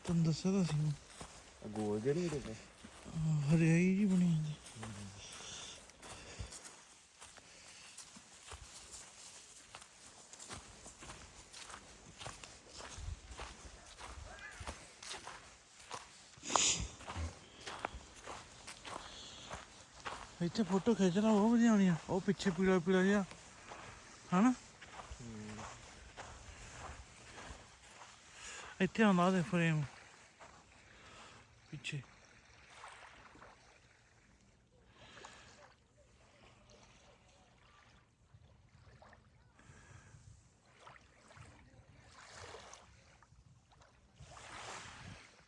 ਤੈਨੂੰ ਦੱਸਿਆ ਤਾਂ ਸੀ ਗੋਲ ਜਿਹੜੀ ਇਹਦੇ ਤੇ ਹਰਿਆਈ ਜੀ ਬਣੀ ਹੁੰਦੀ। ਇੱਥੇ ਫੋਟੋ ਖਿੱਚਣਾ ਬਹੁਤ ਵਧੀਆ ਆਉਣੀ ਆ। ਉਹ ਪਿੱਛੇ ਪੀਲਾ ਪੀਲਾ ਜਿਹਾ ਹਨਾ ਇੱਥੇ ਆਉਂਦਾ ਉਹਦੇ ਫਰੇਮ ਪਿੱਛੇ।